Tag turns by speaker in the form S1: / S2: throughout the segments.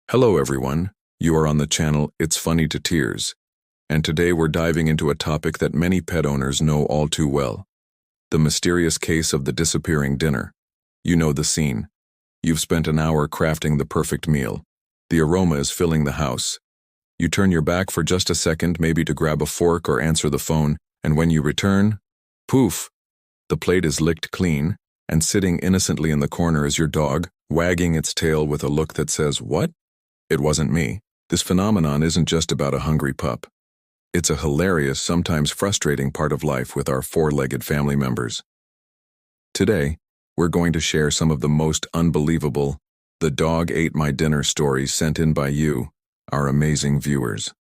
S1: Hello everyone, you are on the channel It's Funny to Tears, and today we're diving into a topic that many pet owners know all too well. The mysterious case of the disappearing dinner. You know the scene. You've spent an hour crafting the perfect meal. The aroma is filling the house. You turn your back for just a second, maybe to grab a fork or answer the phone, and when you return, poof! The plate is licked clean, and sitting innocently in the corner is your dog, wagging its tail with a look that says, "What? It wasn't me." This phenomenon isn't just about a hungry pup. It's a hilarious, sometimes frustrating part of life with our four-legged family members. Today, we're going to share some of the most unbelievable "the dog ate my dinner" stories sent in by you, our amazing viewers.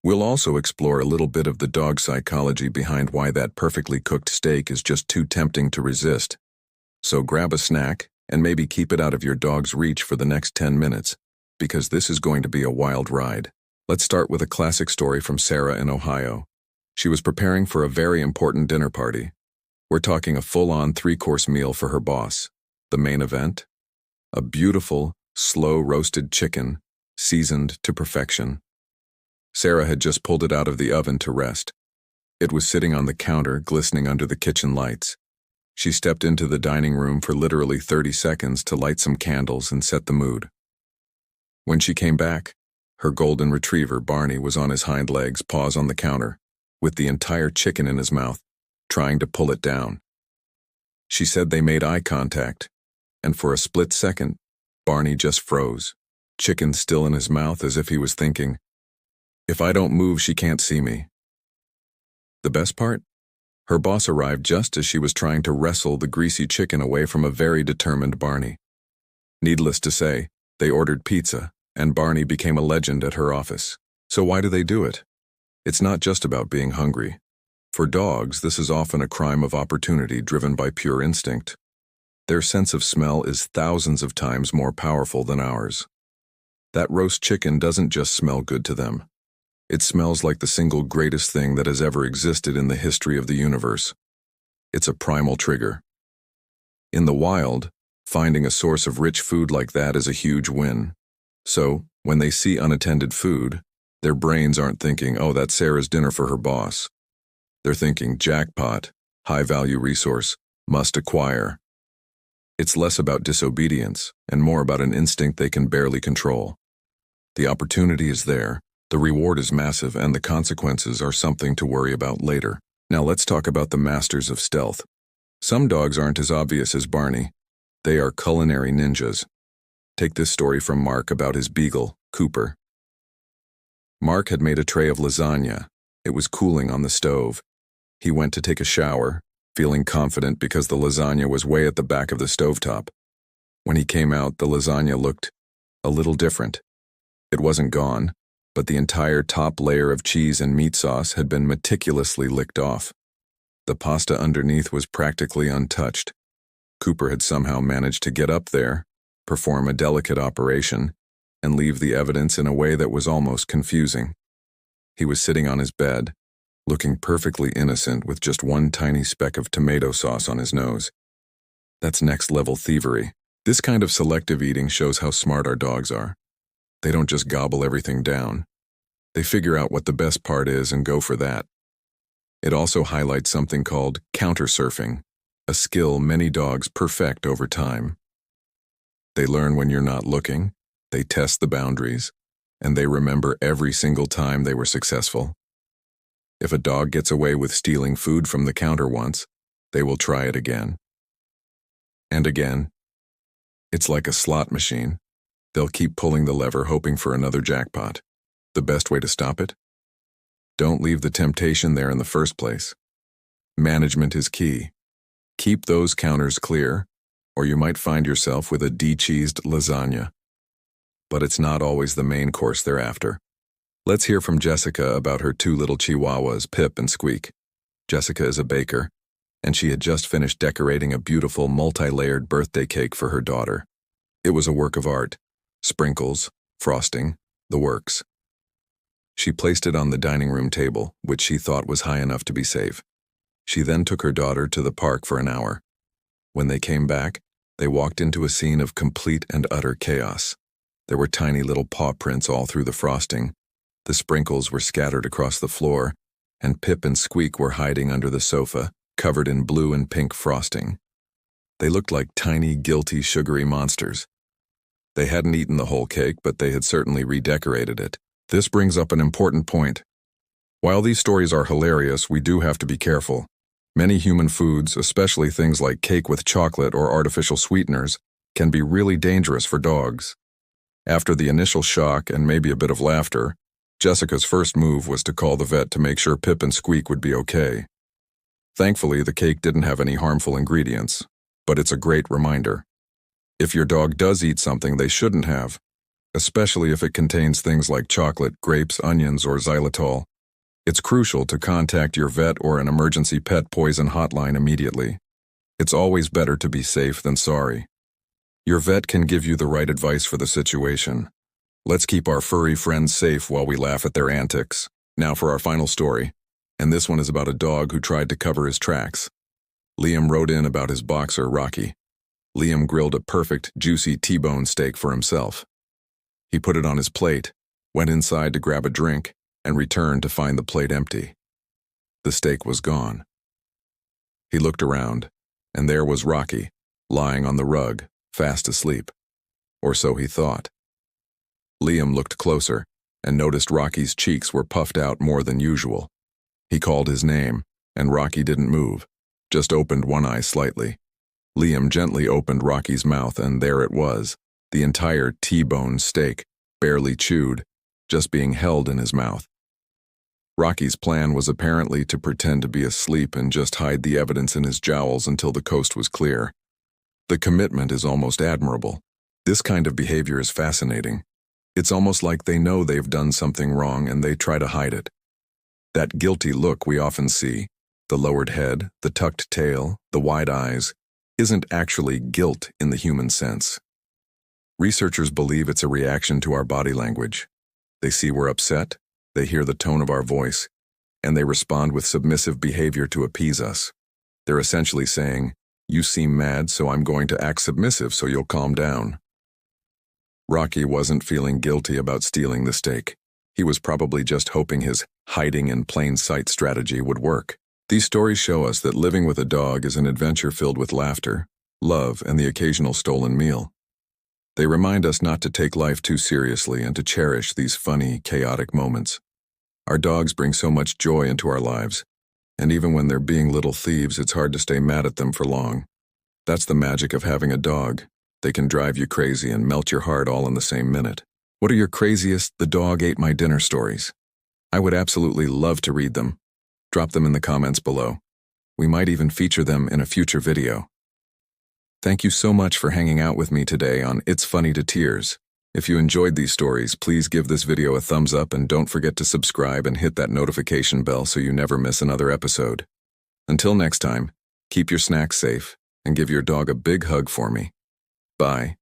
S1: We'll also explore a little bit of the dog psychology behind why that perfectly cooked steak is just too tempting to resist. So grab a snack and maybe keep it out of your dog's reach for the next 10 minutes. Because this is going to be a wild ride. Let's start with a classic story from Sarah in Ohio. She was preparing for a very important dinner party. We're talking a full-on 3-course meal for her boss. The main event? A beautiful, slow-roasted chicken, seasoned to perfection. Sarah had just pulled it out of the oven to rest. It was sitting on the counter, glistening under the kitchen lights. She stepped into the dining room for literally 30 seconds to light some candles and set the mood. When she came back, her golden retriever, Barney, was on his hind legs, paws on the counter, with the entire chicken in his mouth, trying to pull it down. She said they made eye contact, and for a split second, Barney just froze, chicken still in his mouth, as if he was thinking, "If I don't move, she can't see me." The best part? Her boss arrived just as she was trying to wrestle the greasy chicken away from a very determined Barney. Needless to say, they ordered pizza, and Barney became a legend at her office. So why do they do it? It's not just about being hungry. For dogs, this is often a crime of opportunity driven by pure instinct. Their sense of smell is thousands of times more powerful than ours. That roast chicken doesn't just smell good to them. It smells like the single greatest thing that has ever existed in the history of the universe. It's a primal trigger. In the wild, finding a source of rich food like that is a huge win. So, when they see unattended food, their brains aren't thinking, "Oh, that's Sarah's dinner for her boss." They're thinking, "Jackpot, high-value resource, must acquire." It's less about disobedience and more about an instinct they can barely control. The opportunity is there, the reward is massive, and the consequences are something to worry about later. Now let's talk about the masters of stealth. Some dogs aren't as obvious as Barney. They are culinary ninjas. Take this story from Mark about his beagle, Cooper. Mark had made a tray of lasagna. It was cooling on the stove. He went to take a shower, feeling confident because the lasagna was way at the back of the stovetop. When he came out, the lasagna looked a little different. It wasn't gone, but the entire top layer of cheese and meat sauce had been meticulously licked off. The pasta underneath was practically untouched. Cooper had somehow managed to get up there, perform a delicate operation, and leave the evidence in a way that was almost confusing. He was sitting on his bed, looking perfectly innocent with just one tiny speck of tomato sauce on his nose. That's next-level thievery. This kind of selective eating shows how smart our dogs are. They don't just gobble everything down. They figure out what the best part is and go for that. It also highlights something called counter-surfing, a skill many dogs perfect over time. They learn when you're not looking, they test the boundaries, and they remember every single time they were successful. If a dog gets away with stealing food from the counter once, they will try it again. And again. It's like a slot machine. They'll keep pulling the lever, hoping for another jackpot. The best way to stop it? Don't leave the temptation there in the first place. Management is key. Keep those counters clear, or you might find yourself with a de-cheesed lasagna. But it's not always the main course they're after. Let's hear from Jessica about her 2 little chihuahuas, Pip and Squeak. Jessica is a baker, and she had just finished decorating a beautiful multi-layered birthday cake for her daughter. It was a work of art. Sprinkles, frosting, the works. She placed it on the dining room table, which she thought was high enough to be safe. She then took her daughter to the park for an hour. When they came back, they walked into a scene of complete and utter chaos. There were tiny little paw prints all through the frosting. The sprinkles were scattered across the floor, and Pip and Squeak were hiding under the sofa, covered in blue and pink frosting. They looked like tiny, guilty, sugary monsters. They hadn't eaten the whole cake, but they had certainly redecorated it. This brings up an important point. While these stories are hilarious, we do have to be careful. Many human foods, especially things like cake with chocolate or artificial sweeteners, can be really dangerous for dogs. After the initial shock and maybe a bit of laughter, Jessica's first move was to call the vet to make sure Pip and Squeak would be okay. Thankfully, the cake didn't have any harmful ingredients, but it's a great reminder. If your dog does eat something they shouldn't have, especially if it contains things like chocolate, grapes, onions, or xylitol, it's crucial to contact your vet or an emergency pet poison hotline immediately. It's always better to be safe than sorry. Your vet can give you the right advice for the situation. Let's keep our furry friends safe while we laugh at their antics. Now for our final story, and this one is about a dog who tried to cover his tracks. Liam wrote in about his boxer, Rocky. Liam grilled a perfect, juicy T-bone steak for himself. He put it on his plate, went inside to grab a drink, and returned to find the plate empty. The steak was gone. He looked around, and there was Rocky, lying on the rug, fast asleep. Or so he thought. Liam looked closer and noticed Rocky's cheeks were puffed out more than usual. He called his name, and Rocky didn't move, just opened one eye slightly. Liam gently opened Rocky's mouth, and there it was, the entire T-bone steak, barely chewed, just being held in his mouth. Rocky's plan was apparently to pretend to be asleep and just hide the evidence in his jowls until the coast was clear. The commitment is almost admirable. This kind of behavior is fascinating. It's almost like they know they've done something wrong and they try to hide it. That guilty look we often see, the lowered head, the tucked tail, the wide eyes, isn't actually guilt in the human sense. Researchers believe it's a reaction to our body language. They see we're upset, they hear the tone of our voice, and they respond with submissive behavior to appease us. They're essentially saying, "You seem mad, so I'm going to act submissive so you'll calm down." Rocky wasn't feeling guilty about stealing the steak. He was probably just hoping his hiding in plain sight strategy would work. These stories show us that living with a dog is an adventure filled with laughter, love, and the occasional stolen meal. They remind us not to take life too seriously and to cherish these funny, chaotic moments. Our dogs bring so much joy into our lives, and even when they're being little thieves, it's hard to stay mad at them for long. That's the magic of having a dog. They can drive you crazy and melt your heart all in the same minute. What are your craziest "the dog ate my dinner" stories? I would absolutely love to read them. Drop them in the comments below. We might even feature them in a future video. Thank you so much for hanging out with me today on It's Funny to Tears. If you enjoyed these stories, please give this video a thumbs up and don't forget to subscribe and hit that notification bell so you never miss another episode. Until next time, keep your snacks safe and give your dog a big hug for me. Bye.